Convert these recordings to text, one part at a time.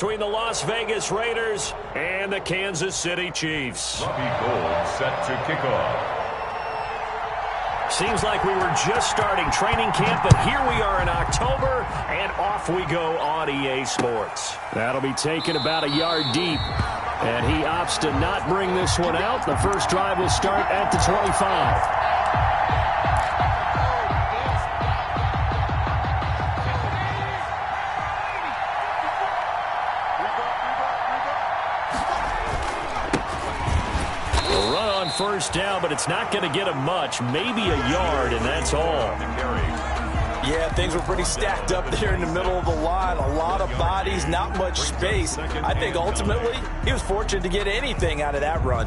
Between the Las Vegas Raiders and the Kansas City Chiefs. Robbie Gould set to kick off. Seems like we were just starting training camp, but here we are in October, and off we go on EA Sports. That'll be taken about a yard deep, and he opts to not bring this one out. The first drive will start at the 25. First down, but it's not going to get him much. Maybe a yard, and that's all. Yeah, things were pretty stacked up there in the middle of the line. A lot of bodies, not much space. I think ultimately he was fortunate to get anything out of that run.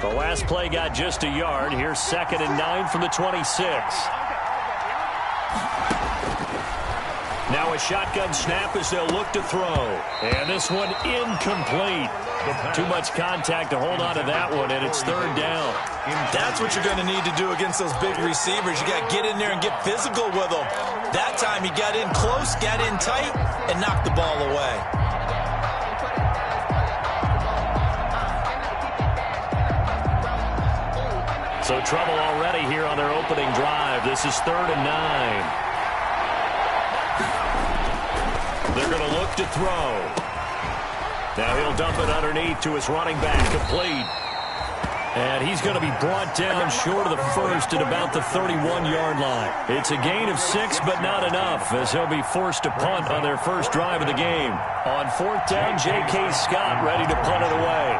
The last play got just a yard. Here's 2nd and 9 from the 26. Now a shotgun snap as they'll look to throw. And this one incomplete. Too much contact to hold on to that one, and it's 3rd down. That's what you're going to need to do against those big receivers. You got to get in there and get physical with them. That time he got in close, got in tight, and knocked the ball away. So trouble already here on their opening drive. This is 3rd and 9. They're going to look to throw. Now he'll dump it underneath to his running back, complete. And he's going to be brought down short of the first at about the 31-yard line. It's a gain of 6, but not enough, as he'll be forced to punt on their first drive of the game. On 4th down, J.K. Scott ready to punt it away.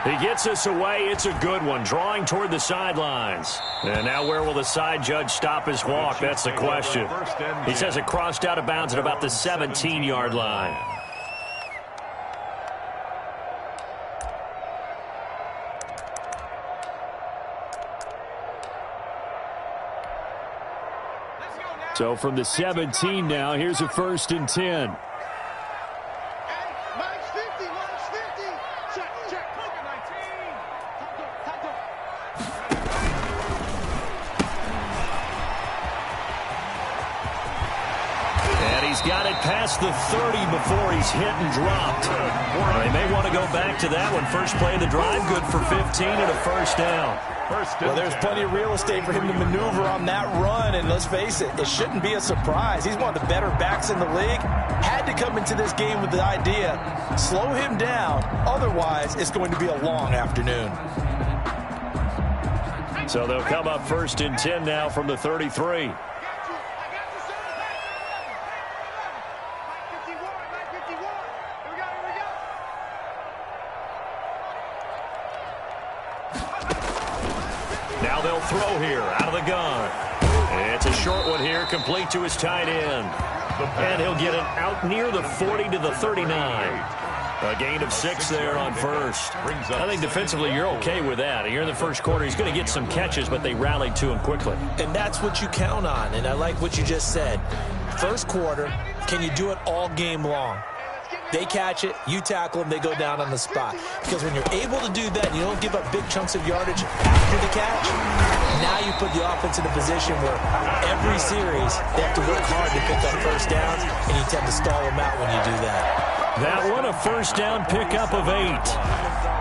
He gets us away. It's a good one, drawing toward the sidelines. And now where will the side judge stop his walk? That's the question. He says it crossed out of bounds at about the 17-yard line. So from the 17 now, here's a 1st and 10. Got it past the 30 before he's hit and dropped. They may want to go back to that one. First play of the drive, good for 15 and a 1st down. Well, there's plenty of real estate for him to maneuver on that run, and let's face it, it shouldn't be a surprise. He's one of the better backs in the league. Had to come into this game with the idea, slow him down, otherwise it's going to be a long afternoon. So they'll come up 1st and 10 now from the 33. Now they'll throw here out of the gun. It's a short one here, complete to his tight end. And he'll get it out near the 40 to the 39. A gain of 6 there on first. I think defensively you're okay with that. Here in the first quarter, he's going to get some catches, but they rallied to him quickly. And that's what you count on, and I like what you just said. First quarter, can you do it all game long? They catch it, you tackle them, they go down on the spot. Because when you're able to do that and you don't give up big chunks of yardage after the catch, now you put the offense in a position where every series they have to work hard to pick up 1st downs, and you tend to stall them out when you do that. That one, a 1st down pickup of 8.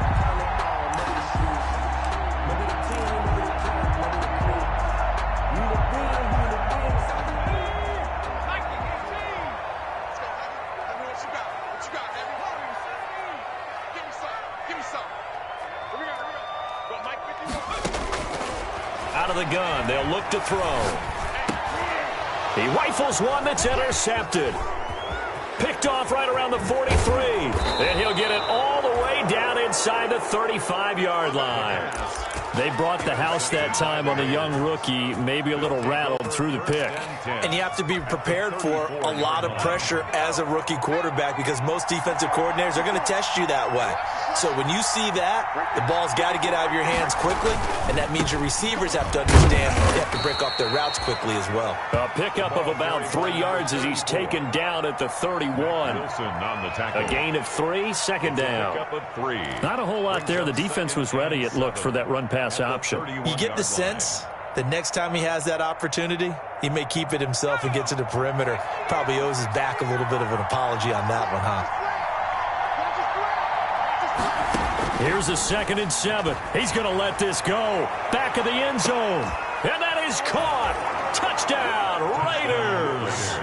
Out of the gun, they'll look to throw. He rifles one that's intercepted. Picked off right around the 43. And he'll get it all the way down inside the 35-yard line. They brought the house that time on the young rookie, maybe a little rattled through the pick. And you have to be prepared for a lot of pressure as a rookie quarterback, because most defensive coordinators are going to test you that way. So when you see that, the ball's got to get out of your hands quickly. And that means your receivers have to understand they have to break off their routes quickly as well. A pickup of about 3 yards as he's taken down at the 31. Wilson on the tackle. A gain of 3, second down. Pickup of 3. Not a whole lot there. The defense was ready, it looked, for that run-pass option. You get the sense that next time he has that opportunity, he may keep it himself and get to the perimeter. Probably owes his back a little bit of an apology on that one, huh? Here's a 2nd and 7. He's going to let this go. Back of the end zone. And that is caught. Touchdown, Raiders.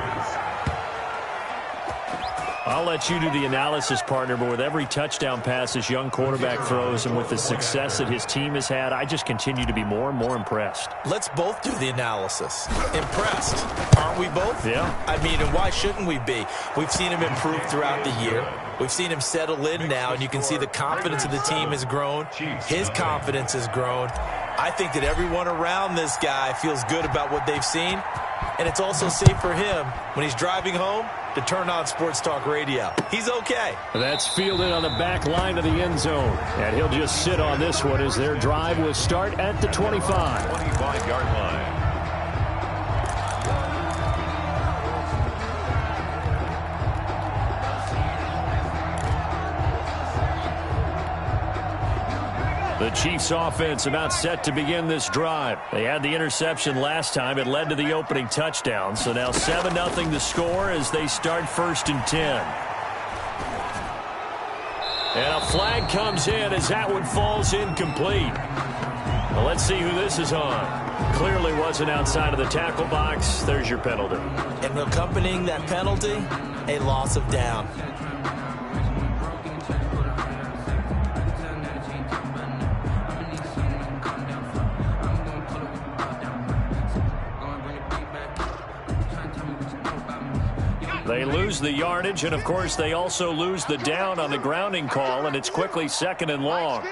I'll let you do the analysis, partner, but with every touchdown pass this young quarterback throws and with the success that his team has had, I just continue to be more and more impressed. Let's both do the analysis. Impressed. Aren't we both? Yeah. I mean, and why shouldn't we be? We've seen him improve throughout the year. We've seen him settle in now, and you can see the confidence of the team has grown. His confidence has grown. I think that everyone around this guy feels good about what they've seen, and it's also safe for him when he's driving home to turn on Sports Talk Radio. He's okay. That's fielded on the back line of the end zone, and he'll just sit on this one as their drive will start at the 25. 25-yard line. The Chiefs offense about set to begin this drive. They had the interception last time. It led to the opening touchdown. So now 7-0 the score as they start 1st and 10. And a flag comes in as that one falls incomplete. Well, let's see who this is on. Clearly wasn't outside of the tackle box. There's your penalty. And accompanying that penalty, a loss of down. They lose the yardage, and, of course, they also lose the down on the grounding call, and it's quickly 2nd and long.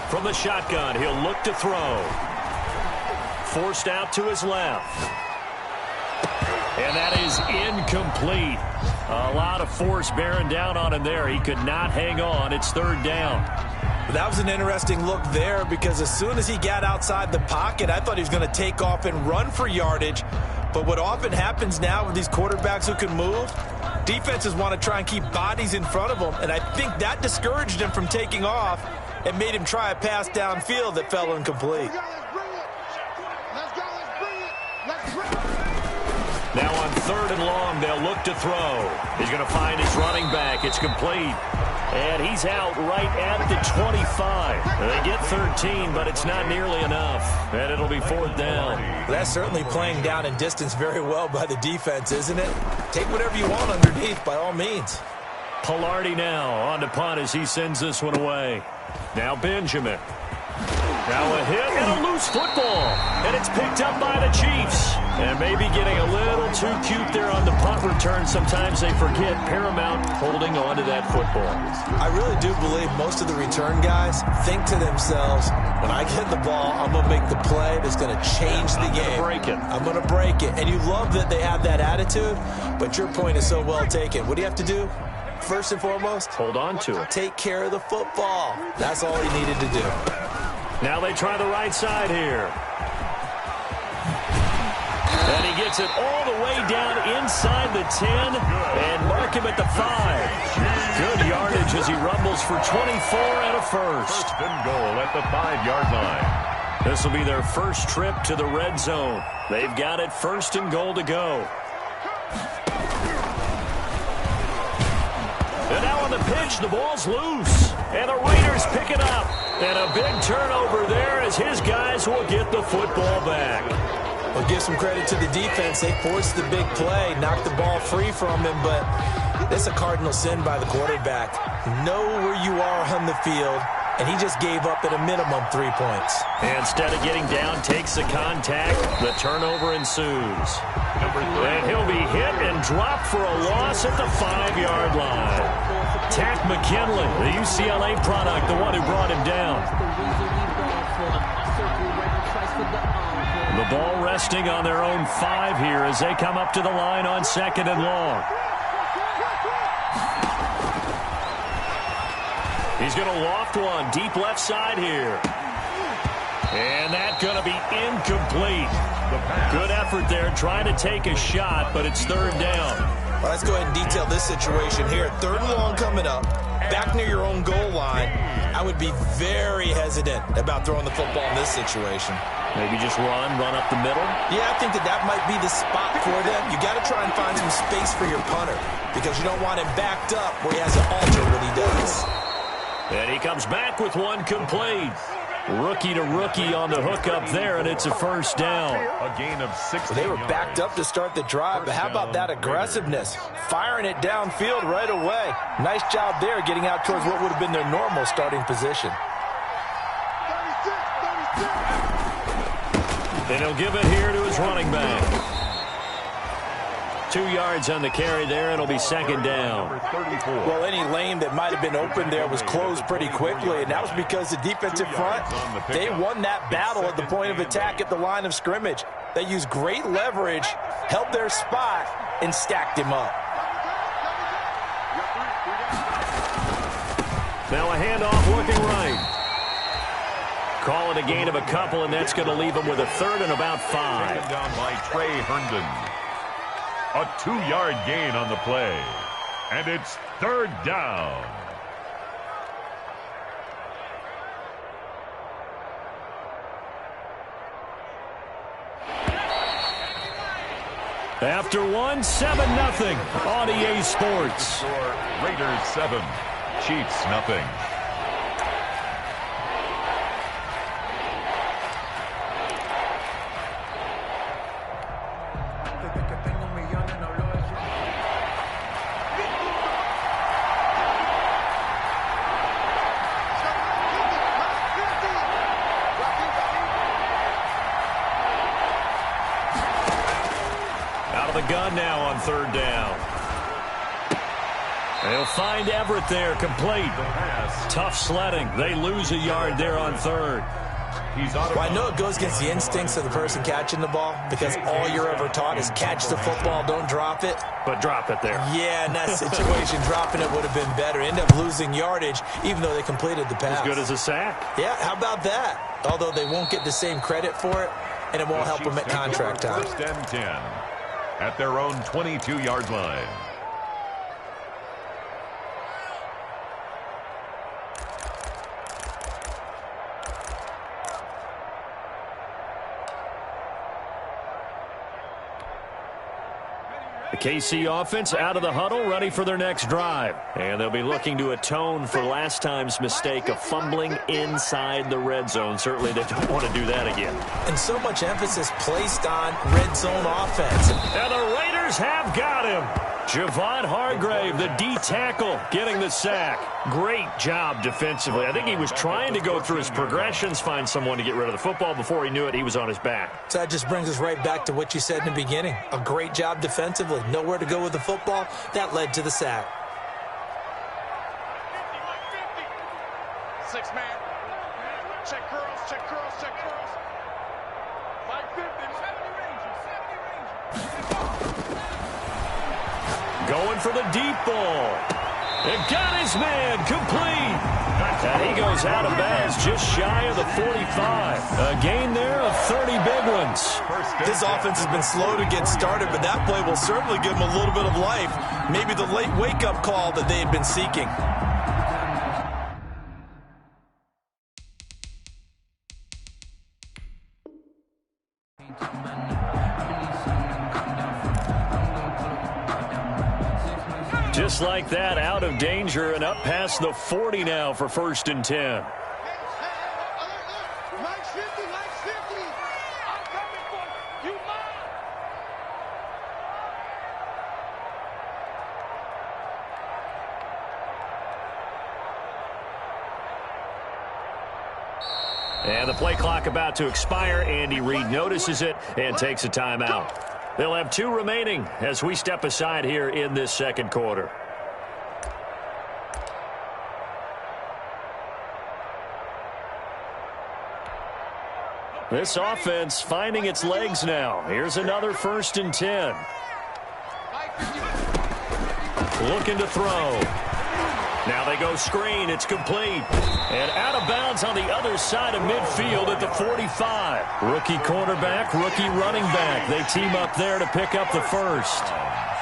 From the shotgun, he'll look to throw. Forced out to his left. And that is incomplete. A lot of force bearing down on him there. He could not hang on. It's 3rd down. That was an interesting look there because as soon as he got outside the pocket, I thought he was going to take off and run for yardage. But what often happens now with these quarterbacks who can move, defenses want to try and keep bodies in front of them. And I think that discouraged him from taking off and made him try a pass downfield that fell incomplete. Now on 3rd and long, they'll look to throw. He's going to find his running back. It's complete. And he's out right at the 25. They get 13, but it's not nearly enough. And it'll be 4th down. That's certainly playing down in distance very well by the defense, isn't it? Take whatever you want underneath, by all means. Pilardi now on to punt as he sends this one away. Now Benjamin. Now a hit and a loose football. And it's picked up by the Chiefs. And maybe getting a little too cute there on the punt return. Sometimes they forget Paramount holding on to that football. I really do believe most of the return guys think to themselves, when I get the ball, I'm going to make the play that's going to change the game. I'm going to break it. And you love that they have that attitude, but your point is so well taken. What do you have to do? First and foremost, hold on to it. Take care of the football. That's all he needed to do. Now they try the right side here. And he gets it all the way down inside the 10 and mark him at the 5. Good yardage as he rumbles for 24 and a first. 1st and goal at the 5-yard line. This will be their first trip to the red zone. They've got it 1st and goal to go. And now on the pitch, the ball's loose. And the Raiders pick it up. And a big turnover there as his guys will get the football back. Well, give some credit to the defense. They forced the big play, knocked the ball free from him, but this is a cardinal sin by the quarterback. Know where you are on the field and he just gave up at a minimum 3 points. Instead of getting down, takes the contact. The turnover ensues. And he'll be hit and dropped for a loss at the 5-yard line. Tack McKinley, the UCLA product, the one who brought him down. The ball resting on their own 5 here as they come up to the line on 2nd and long. He's going to loft one deep left side here. And that's going to be incomplete. Good effort there trying to take a shot, but it's 3rd down. Well, let's go ahead and detail this situation here. 3rd and long coming up, back near your own goal line. I would be very hesitant about throwing the football in this situation. Maybe just run up the middle? Yeah, I think that might be the spot for them. You got to try and find some space for your punter because you don't want him backed up where he has to alter what he does. And he comes back with one complete. Rookie to rookie on the hook up there, and it's a 1st down. A gain of 6. They were backed up to start the drive, but how about that aggressiveness? Firing it downfield right away. Nice job there getting out towards what would have been their normal starting position. And he'll give it here to his running back. 2 yards on the carry there. It'll be 2nd down. Well, any lane that might have been open there was closed pretty quickly, and that was because the defensive front, they won that battle at the point of attack at the line of scrimmage. They used great leverage, held their spot, and stacked him up. Now a handoff looking right. Call it a gain of a couple, and that's going to leave him with a 3rd and about 5. Taken down by Trey Herndon. A 2-yard gain on the play. And it's 3rd down. After one, 7-0 on EA Sports. Raiders 7, Chiefs nothing. Gun now on 3rd down. They'll find Everett there, complete. Tough sledding. They lose a yard there on 3rd. Well, I know it goes against the instincts of the person catching the ball because all you're ever taught is catch the football, don't drop it. But drop it there. Yeah, in that situation, dropping it would have been better. End up losing yardage, even though they completed the pass. As good as a sack. Yeah, how about that? Although they won't get the same credit for it, and it won't help them at contract time. 1st and 10 at their own 22-yard line. The KC offense out of the huddle, ready for their next drive. And they'll be looking to atone for last time's mistake of fumbling inside the red zone. Certainly they don't want to do that again. And so much emphasis placed on red zone offense. And the Raiders have got him. Javon Hargrave, the D tackle, getting the sack. Great job defensively. I think he was trying to go through his progressions, find someone to get rid of the football. Before he knew it, he was on his back. So that just brings us right back to what you said in the beginning. A great job defensively. Nowhere to go with the football. That led to the sack. 6 man. Check curls, check curls, check curls. 550. 70 Rangers. Going for the deep ball. It got his man complete. And he goes out of bounds just shy of the 45. A gain there of 30 big ones. This offense has been slow to get started, but that play will certainly give them a little bit of life. Maybe the late wake-up call that they had been seeking. Just like that, out of danger and up past the 40 now for 1st and 10. And the play clock about to expire. Andy Reid notices it and takes a timeout. They'll have 2 remaining as we step aside here in this second quarter. This offense finding its legs now. Here's another 1st and 10. Looking to throw. Now they go screen. It's complete. And out of bounds on the other side of midfield at the 45. Rookie quarterback, rookie running back. They team up there to pick up the first.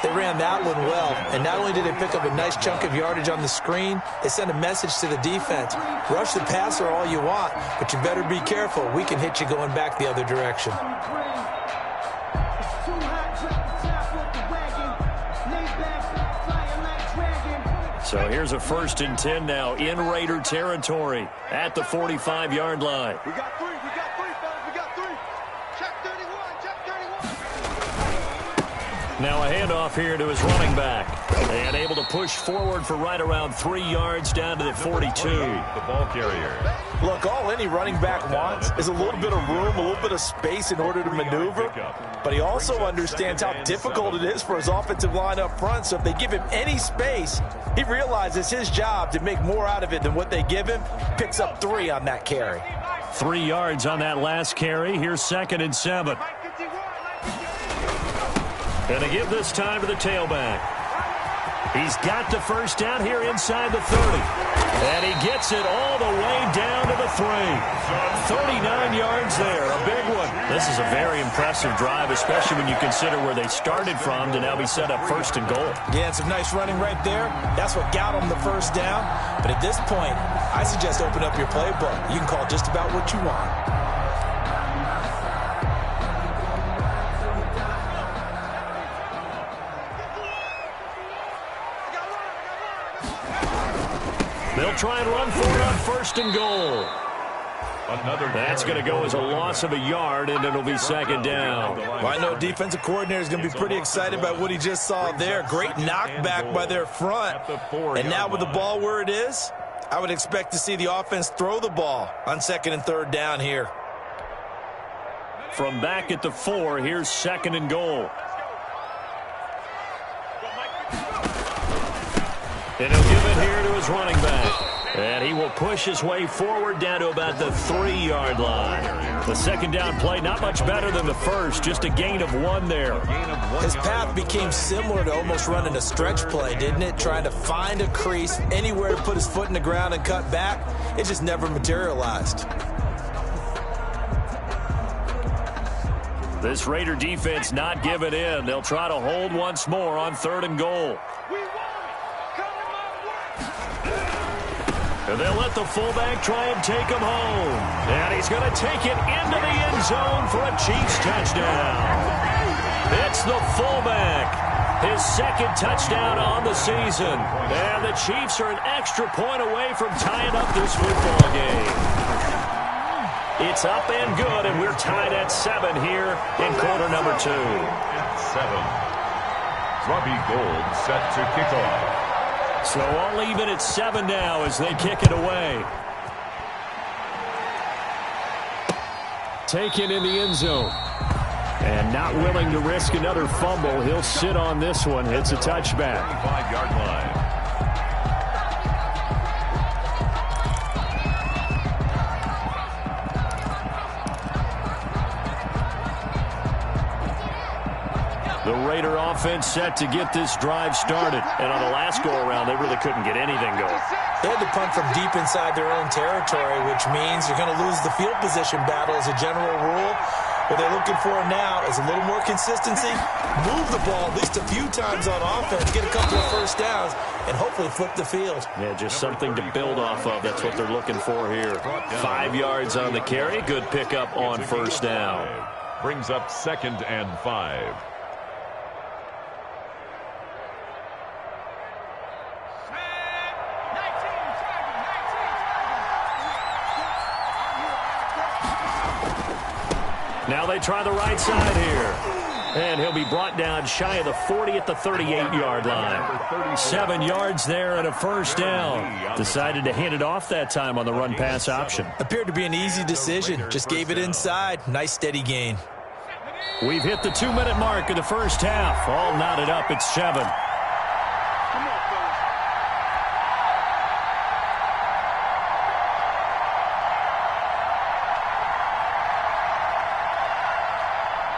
They ran that one well, and not only did they pick up a nice chunk of yardage on the screen, they sent a message to the defense. Rush the passer all you want, but you better be careful. We can hit you going back the other direction. So here's a 1st and 10 now in Raider territory at the 45-yard line. We got 3, fellas, we got 3. Check 31, check 31. Now a handoff here to his running back. And able to push forward for right around 3 yards down to the 42. The ball carrier. Look, all any running back wants is a little bit of room, a little bit of space in order to maneuver. But he also understands how difficult it is for his offensive line up front. So if they give him any space, he realizes his job to make more out of it than what they give him. Picks up 3 on that carry. 3 yards on that last carry. Here's 2nd and 7. And to give this time to the tailback. He's got the first down here inside the 30. And he gets it all the way down to the 3. 39 yards there, a big one. This is a very impressive drive, especially when you consider where they started from to now be set up 1st and goal. Yeah, and some nice running right there. That's what got them the first down. But at this point, I suggest open up your playbook. You can call just about what you want. They'll try and run for it on 1st and goal. That's going to go as a loss of a yard, and it'll be 2nd down. Well, I know defensive coordinator is going to be pretty excited about what he just saw there. Great knockback by their front. And now with the ball where it is, I would expect to see the offense throw the ball on 2nd and 3rd down here. From back at the 4, here's 2nd and goal. And he'll give it here to his running back. And he will push his way forward down to about the 3-yard line. The 2nd down play, not much better than the first, just a gain of 1 there. His path became similar to almost running a stretch play, didn't it? Trying to find a crease, anywhere to put his foot in the ground and cut back. It just never materialized. This Raider defense not giving in. They'll try to hold once more on 3rd and goal. And they'll let the fullback try and take him home. And he's going to take it into the end zone for a Chiefs touchdown. It's the fullback. His 2nd touchdown on the season. And the Chiefs are an extra point away from tying up this football game. It's up and good, and we're tied at 7 here in quarter number 2. 7. Robbie Gould set to kick off. So all even at 7 now as they kick it away. Taken in the end zone. And not willing to risk another fumble. He'll sit on this one. It's a touchback. 25-yard line. The Raider offense set to get this drive started. And on the last go-around, they really couldn't get anything going. They had to punt from deep inside their own territory, which means you're going to lose the field position battle as a general rule. What they're looking for now is a little more consistency, move the ball at least a few times on offense, get a couple of first downs, and hopefully flip the field. Yeah, just something to build off of. That's what they're looking for here. 5 yards on the carry. Good pickup on 1st down. Brings up 2nd and 5. Now they try the right side here. And he'll be brought down shy of the 40 at the 38-yard line. 7 yards there and a first down. Decided to hand it off that time on the run-pass option. Appeared to be an easy decision. Just gave it inside. Nice steady gain. We've hit the 2-minute mark of the first half. All knotted up at 7.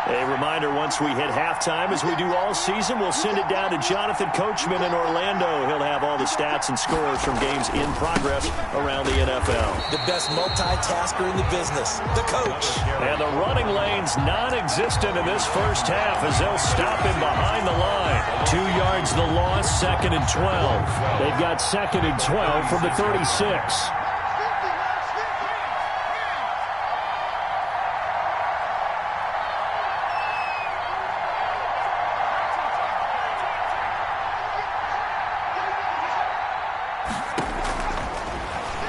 A reminder, once we hit halftime, as we do all season, we'll send it down to Jonathan Coachman in Orlando. He'll have all the stats and scores from games in progress around the NFL. The best multitasker in the business, the coach. And the running lane's non-existent in this first half as they'll stop him behind the line. 2 yards the loss, 2nd and 12. They've got 2nd and 12 from the 36.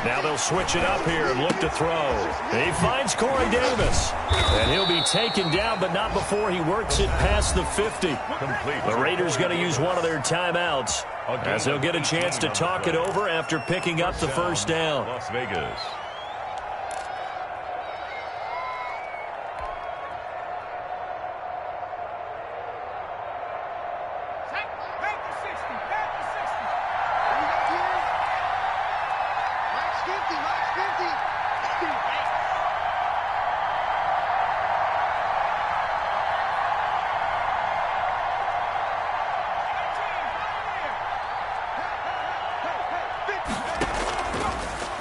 Now they'll switch it up here and look to throw. He finds Corey Davis. And he'll be taken down, but not before he works it past the 50. The Raiders going to use one of their timeouts as they'll get a chance to talk it over after picking up the first down. Las Vegas.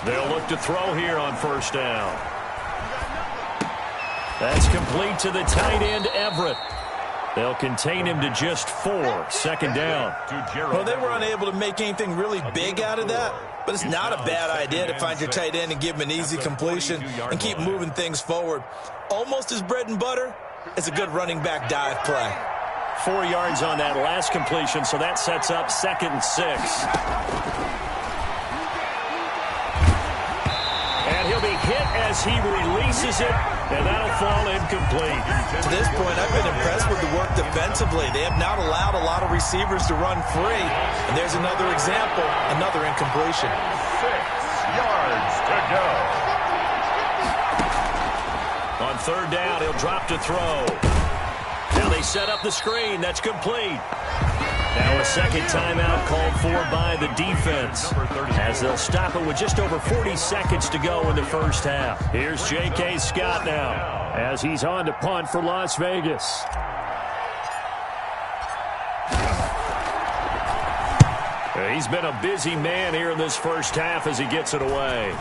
They'll look to throw here on first down. That's complete to the tight end, Everett. They'll contain him to just 4. 2nd down. Well, they were unable to make anything really big out of that, but it's not a bad idea to find your tight end and give him an easy completion and keep moving things forward. Almost as bread and butter as a good running back dive play. 4 yards on that last completion, so that sets up 2nd and 6. And he'll be hit as he releases it, and that'll fall incomplete. To this point, I've been impressed with the work defensively. They have not allowed a lot of receivers to run free. And there's another example, another incompletion. 6 yards to go. On 3rd down, he'll drop to throw. Now they set up the screen. That's complete. Now a second timeout called for by the defense as they'll stop it with just over 40 seconds to go in the first half. Here's J.K. Scott now as he's on to punt for Las Vegas. He's been a busy man here in this first half as he gets it away.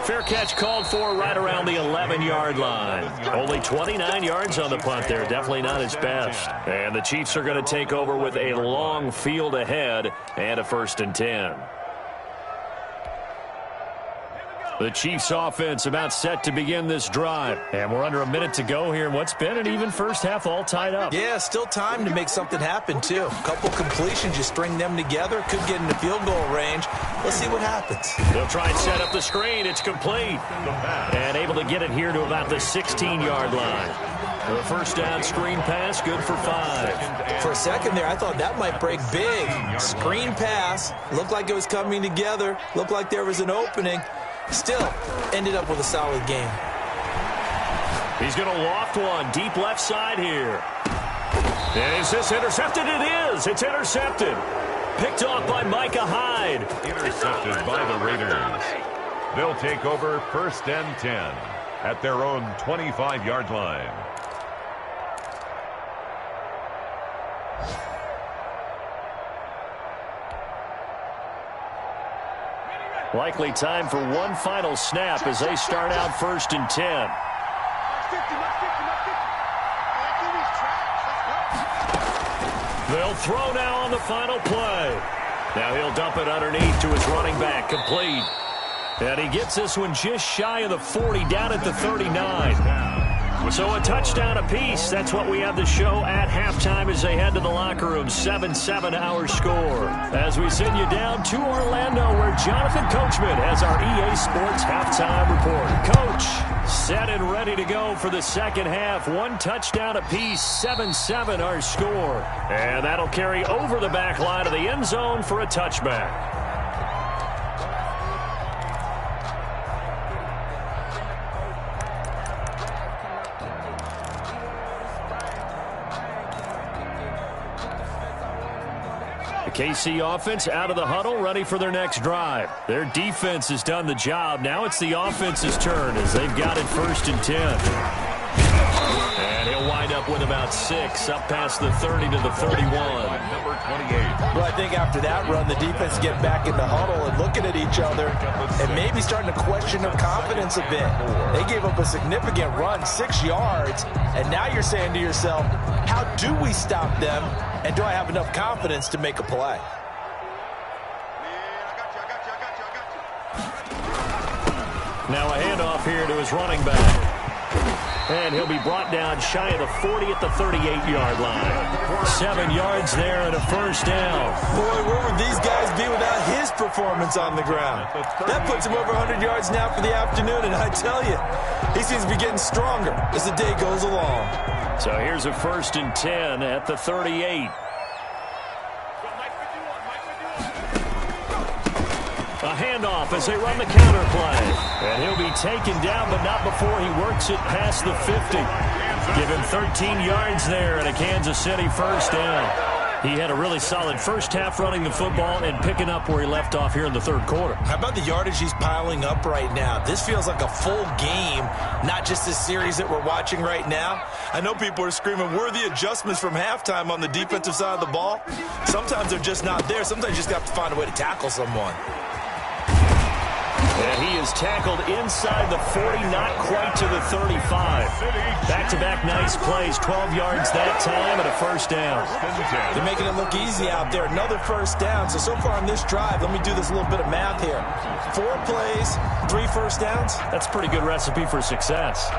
Fair catch called for right around the 11-yard line. Only 29 yards on the punt there. Definitely not his best. And the Chiefs are going to take over with a long field ahead and a 1st and 10. The Chiefs offense about set to begin this drive. And we're under a minute to go here in what's been an even first half all tied up. Yeah, still time to make something happen, too. A couple completions, you string them together, could get into field goal range. Let's see what happens. They'll try and set up the screen. It's complete. And able to get it here to about the 16-yard line. The first down screen pass, good for 5. For a second there, I thought that might break big. Screen pass, looked like it was coming together, looked like there was an opening. Still, ended up with a solid game. He's going to loft one deep left side here. Is this intercepted? It is. It's intercepted. Picked off by Micah Hyde. Intercepted by the Raiders. They'll take over 1st and 10 at their own 25-yard line. Likely time for one final snap as they start out 1st and 10. They'll throw now on the final play. Now he'll dump it underneath to his running back, complete. And he gets this one just shy of the 40, down at the 39. So a touchdown apiece. That's what we have the show at halftime as they head to the locker room. 7-7 our score. As we send you down to Orlando, where Jonathan Coachman has our EA Sports halftime report. Coach, set and ready to go for the second half. One touchdown apiece. 7-7 our score. And that'll carry over the back line of the end zone for a touchback. KC offense out of the huddle, ready for their next drive. Their defense has done the job. Now it's the offense's turn as they've got it 1st and 10. And he'll wind up with about 6, up past the 30 to the 31. Number 28. Well, I think after that run, the defense get back in the huddle and looking at each other and maybe starting to question their confidence a bit. They gave up a significant run, 6 yards, and now you're saying to yourself, how do we stop them? And do I have enough confidence to make a play? Now a handoff here to his running back. And he'll be brought down shy of the 40 at the 38-yard line. 7 yards there and a first down. Boy, where would these guys be without his performance on the ground? That puts him over 100 yards now for the afternoon, and I tell you, he seems to be getting stronger as the day goes along. So here's a 1st and 10 at the 38. A handoff as they run the counter play. And he'll be taken down, but not before he works it past the 50. Give him 13 yards there and a Kansas City first down. He had a really solid first half running the football and picking up where he left off here in the 3rd quarter. How about the yardage he's piling up right now? This feels like a full game, not just this series that we're watching right now. I know people are screaming, where are the adjustments from halftime on the defensive side of the ball? Sometimes they're just not there. Sometimes you just have to find a way to tackle someone. And he is tackled inside the 40, not quite to the 35. Back-to-back nice plays, 12 yards that time and a first down. They're making it look easy out there. Another first down. So far on this drive, let me do this little bit of math here. 4 plays, 3 first downs. That's a pretty good recipe for success.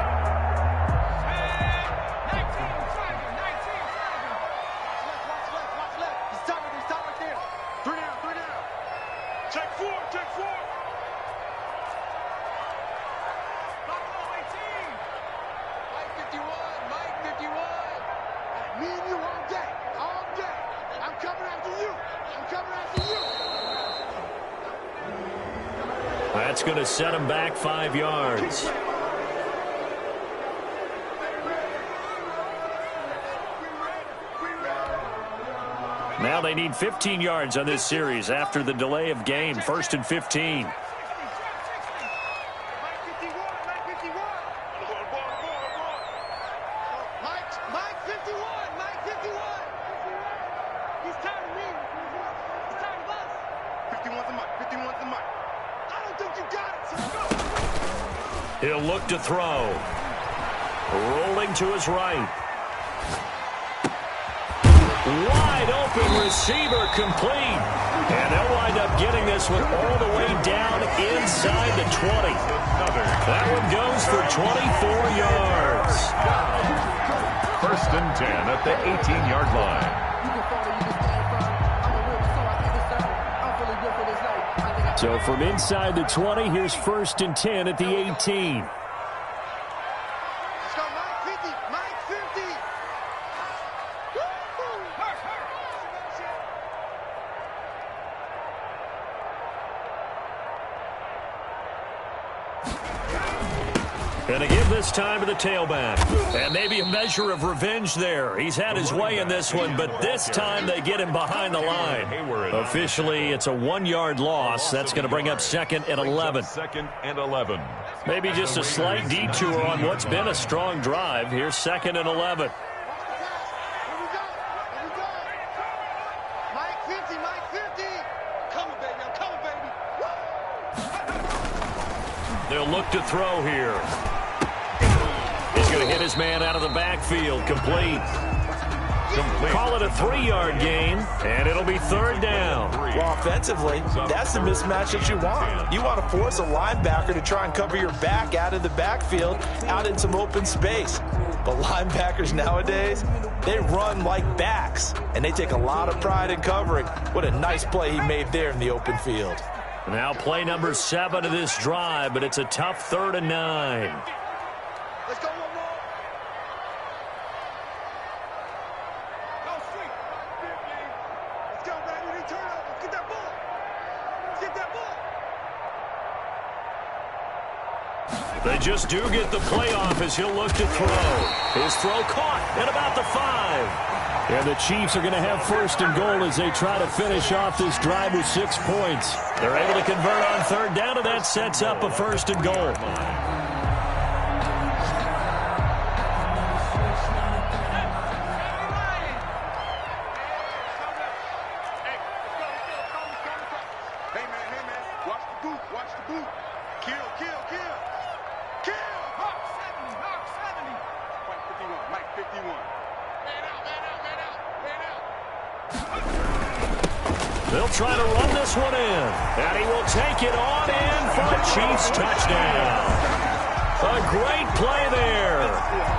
That's going to set him back 5 yards. Now they need 15 yards on this series after the delay of game. 1st and 15. He'll look to throw. Rolling to his right. Wide open receiver complete. And they'll wind up getting this one all the way down inside the 20. That one goes for 24 yards. 1st and 10 at the 18-yard line. So from inside the 20, here's 1st and 10 at the 18. Let's go, Mike 50, Mike 50. Going to give this time to the tailback. And maybe a measure of revenge there. He's had his way in this one, but this time they get him behind the line. Officially, it's a 1-yard loss. That's going to bring up 2nd and 11. 2nd and 11. Maybe just a slight detour on what's been a strong drive. Here's 2nd and 11. Mike 50, Mike 50. Coming, baby, I'm coming, baby. They'll look to throw here. He's going to hit his man out of the backfield. Complete. complete. Call it a 3-yard gain, and it'll be third down. Well, offensively, that's the mismatch that you want. You want to force a linebacker to try and cover your back out of the backfield, out in some open space. But linebackers nowadays, they run like backs, and they take a lot of pride in covering. What a nice play he made there in the open field. Now play number 7 of this drive, but it's a tough 3rd and 9. Let's go, one more. Go, sweet. Let's go, baby. We need turnover. Let's get that ball. Let's get that ball. They just do get the playoff as he'll look to throw. His throw caught at about the 5. And the Chiefs are going to have 1st and goal as they try to finish off this drive with 6 points. They're able to convert on 3rd down, and that sets up a 1st and goal. Hey, man. Watch the boot. Watch the boot. Kill. Hawk 70. Mike 51. Man out. They'll try to run this one in, and he will take it on in for a Chiefs touchdown. A great play there.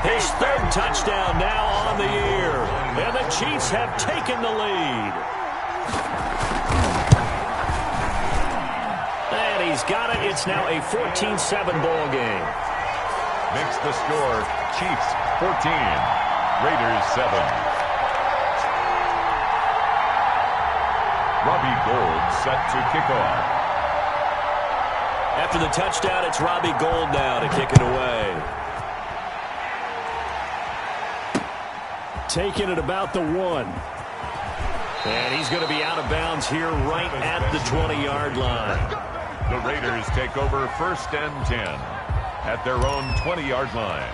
His 3rd touchdown now on the year, and the Chiefs have taken the lead. And he's got it. It's now a 14-7 ball game. Makes the score Chiefs 14, Raiders 7. Robbie Gould set to kick off. After the touchdown, it's Robbie Gould now to kick it away. Taking it about the 1. And he's going to be out of bounds here right at the 20-yard line. The Raiders take over 1st and 10 at their own 20-yard line.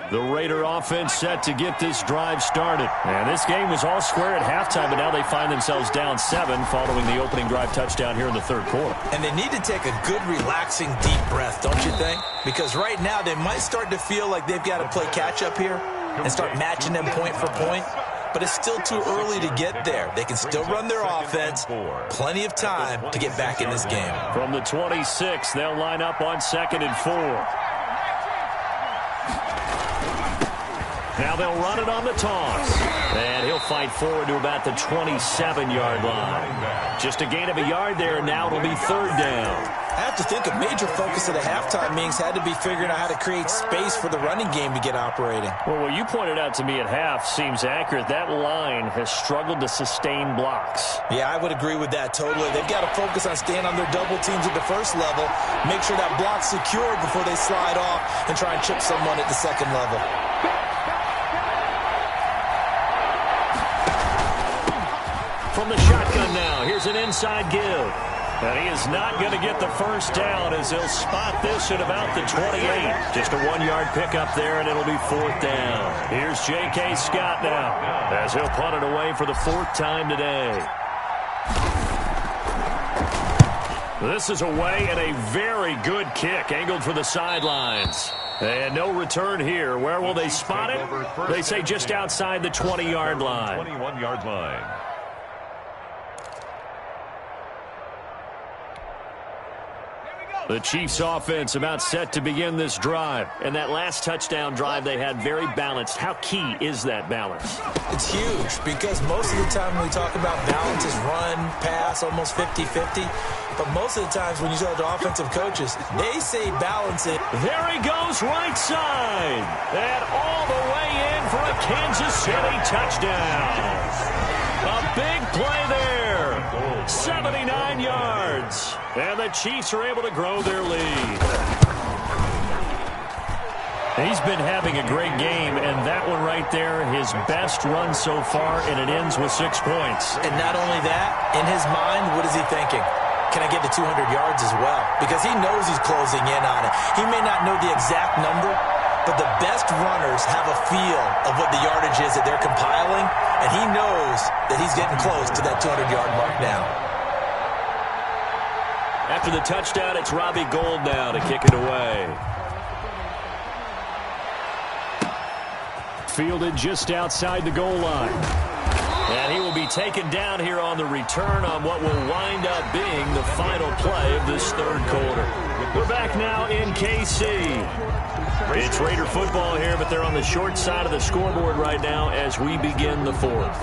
The Raider offense set to get this drive started. And this game was all square at halftime, but now they find themselves down 7 following the opening drive touchdown here in the 3rd quarter. And they need to take a good, relaxing, deep breath, don't you think? Because right now they might start to feel like they've got to play catch-up here and start matching them point for point. But it's still too early to get there. They can still run their offense. Plenty of time to get back in this game. From the 26, they'll line up on 2nd and 4. Now they'll run it on the toss. And he'll fight forward to about the 27-yard line. Just a gain of a yard there, and now it'll be 3rd down. I have to think a major focus of the halftime meetings had to be figuring out how to create space for the running game to get operating. Well, what you pointed out to me at half seems accurate. That line has struggled to sustain blocks. Yeah, I would agree with that totally. They've got to focus on staying on their double teams at the 1st level, make sure that block's secured before they slide off and try and chip someone at the 2nd level. From the shotgun now, here's an inside give. And he is not going to get the 1st down as he'll spot this at about the 28. Just a 1-yard pickup there, and it'll be 4th down. Here's J.K. Scott now as he'll punt it away for the 4th time today. This is away and a very good kick angled for the sidelines. And no return here. Where will they spot it? They say just outside the 20-yard line. 21-yard line. The Chiefs offense about set to begin this drive. And that last touchdown drive they had very balanced. How key is that balance? It's huge because most of the time when we talk about balance is run, pass, almost 50-50. But most of the times when you talk to offensive coaches, they say balance it. There he goes right side. And all the way in for a Kansas City touchdown. A big play there. 79 yards. And the Chiefs are able to grow their lead. He's been having a great game, and that one right there, his best run so far, and it ends with 6 points. And not only that, in his mind, what is he thinking? Can I get to 200 yards as well? Because he knows he's closing in on it. He may not know the exact number, but the best runners have a feel of what the yardage is that they're compiling, and he knows that he's getting close to that 200-yard mark now. After the touchdown, it's Robbie Gould now to kick it away. Fielded just outside the goal line. And he will be taken down here on the return on what will wind up being the final play of this third quarter. We're back now in KC. It's Raider football here, but they're on the short side of the scoreboard right now as we begin the fourth.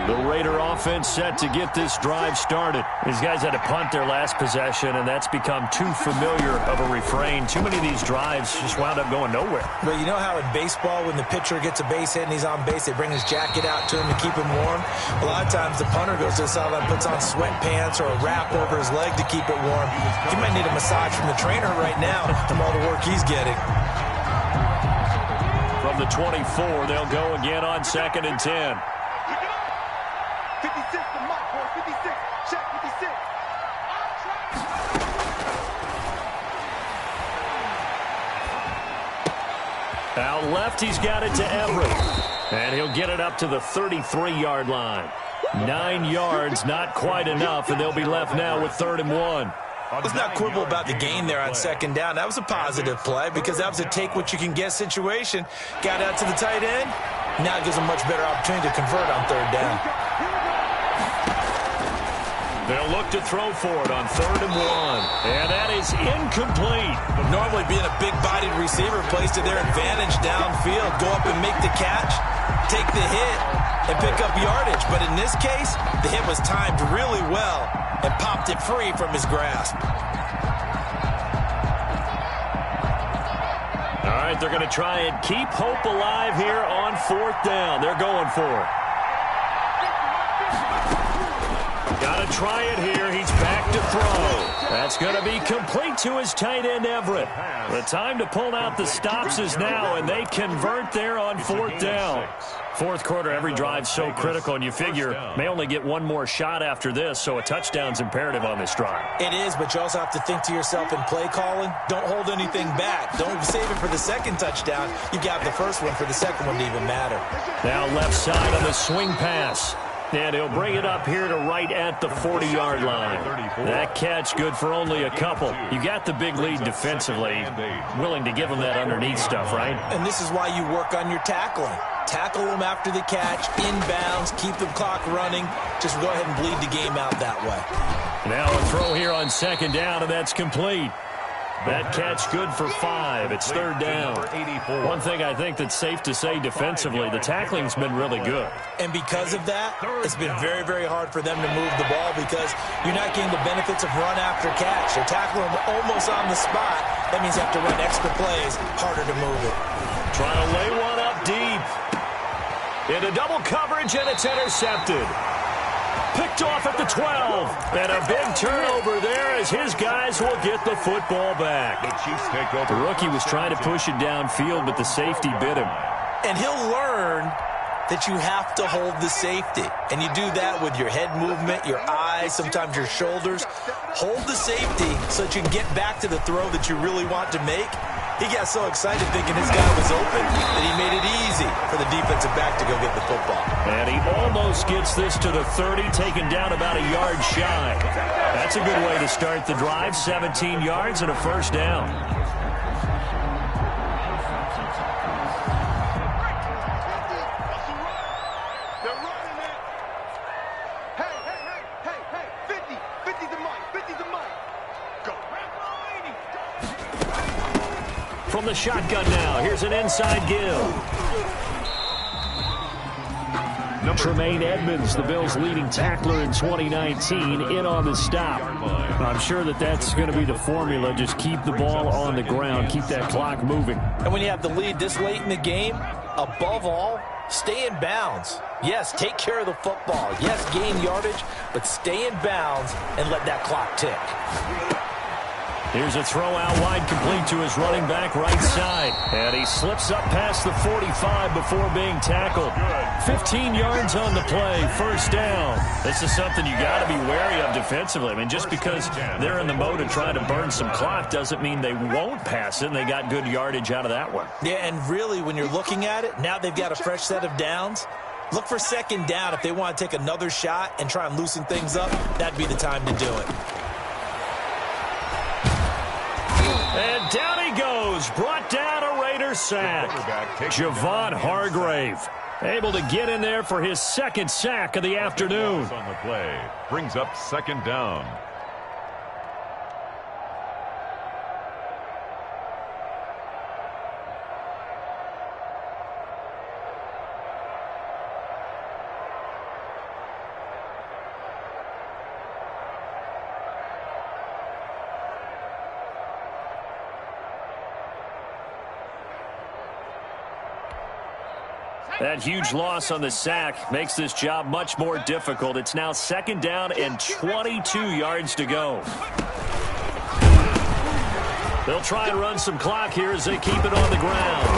The Raider offense set to get this drive started. These guys had to punt their last possession, and that's become too familiar of a refrain. Too many of these drives just wound up going nowhere. Well, you know how in baseball, when the pitcher gets a base hit and he's on base, they bring his jacket out to him to keep him warm? A lot of times the punter goes to the sideline, puts on sweatpants or a wrap over his leg to keep it warm. He might need a massage from the trainer right now from all the work he's getting. From the 24, they'll go again on 2nd and 10. 56 to Mike, boy. 56. Check 56. Out left, he's got it to Everett. And he'll get it up to the 33-yard line. 9 yards, not quite enough, and they'll be left now with 3rd and 1. Let's not quibble about the gain there on 2nd down. That was a positive play because that was a take-what-you-can-get situation. Got out to the tight end. Now it gives them a much better opportunity to convert on 3rd down. They'll look to throw for it on 3rd and 1. And that is incomplete. Normally being a big-bodied receiver plays to their advantage downfield. Go up and make the catch, take the hit, and pick up yardage. But in this case, the hit was timed really well and popped it free from his grasp. All right, they're going to try and keep hope alive here on 4th down. They're going for it. Got to try it here. He's back to throw. That's going to be complete to his tight end, Everett. The time to pull out the stops is now, and they convert there on 4th down. 4th quarter, every drive's so critical, and you figure may only get one more shot after this, so a touchdown's imperative on this drive. It is, but you also have to think to yourself in play calling, don't hold anything back. Don't save it for the second touchdown. You got the first one for the second one to even matter. Now left side on the swing pass. And he'll bring it up here to right at the 40-yard line. That catch good for only a couple. You got the big lead defensively. Willing to give them that underneath stuff, right? And this is why you work on your tackling. Tackle them after the catch, inbounds, keep the clock running. Just go ahead and bleed the game out that way. Now a throw here on 2nd down, and that's complete. That catch good for 5. It's 3rd down. One thing I think that's safe to say defensively, the tackling's been really good. And because of that, it's been very, very hard for them to move the ball because you're not getting the benefits of run after catch. You're tackling them almost on the spot. That means you have to run extra plays, harder to move it. Trying to lay one up deep. Into double coverage, and it's intercepted. Picked off at the 12. And a big turnover there as his guys will get the football back. The rookie was trying to push it downfield, but the safety bit him. And he'll learn that you have to hold the safety. And you do that with your head movement, your eyes, sometimes your shoulders. Hold the safety so that you can get back to the throw that you really want to make. He got so excited thinking his guy was open that he made it easy for the defensive back to go get the football. And he almost gets this to the 30, taken down about a yard shy. That's a good way to start the drive, 17 yards and a 1st down. They're running it. Hey. 50. 50 to Mike. 50 to Mike. Go. From the shotgun now, here's an inside give. Tremaine Edmonds, the Bills' leading tackler in 2019, in on the stop. I'm sure that's going to be the formula. Just keep the ball on the ground, keep that clock moving. And when you have the lead this late in the game, above all, stay in bounds. Yes, take care of the football. Yes, gain yardage, but stay in bounds and let that clock tick. Here's a throw out wide, complete to his running back right side. And he slips up past the 45 before being tackled. 15 yards on the play, first down. This is something you got to be wary of defensively. I mean, just because they're in the mode of trying to burn some clock doesn't mean they won't pass it, and they got good yardage out of that one. Yeah, and really, when you're looking at it, now they've got a fresh set of downs. Look for second down if they want to take another shot and try and loosen things up. That'd be the time to do it. And down he goes, brought down a Raider sack. Javon Hargrave able to get in there for his second sack of the afternoon. On the play, brings up second down. That huge loss on the sack makes this job much more difficult. It's now second down and 22 yards to go. They'll try and run some clock here as they keep it on the ground.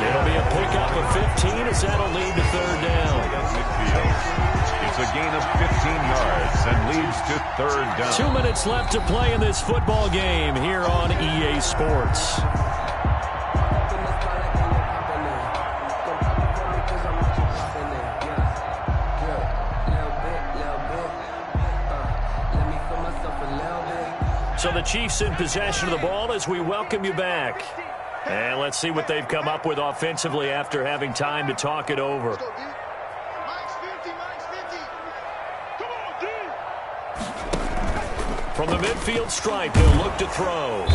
It'll be a pickup of 15 as that'll lead to third down. It's a gain of 15 yards and leads to third down. 2 minutes left to play in this football game here on EA Sports. So the Chiefs in possession of the ball as we welcome you back. And let's see what they've come up with offensively after having time to talk it over. From the midfield stripe, he'll look to throw.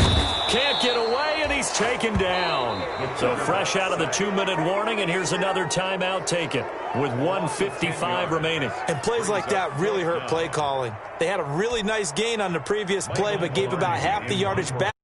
Can't get away, and he's taken down. So fresh out of the 2-minute warning, and here's another timeout taken with 1:55 remaining. And plays like that really hurt play calling. They had a really nice gain on the previous play, but gave about half the yardage back.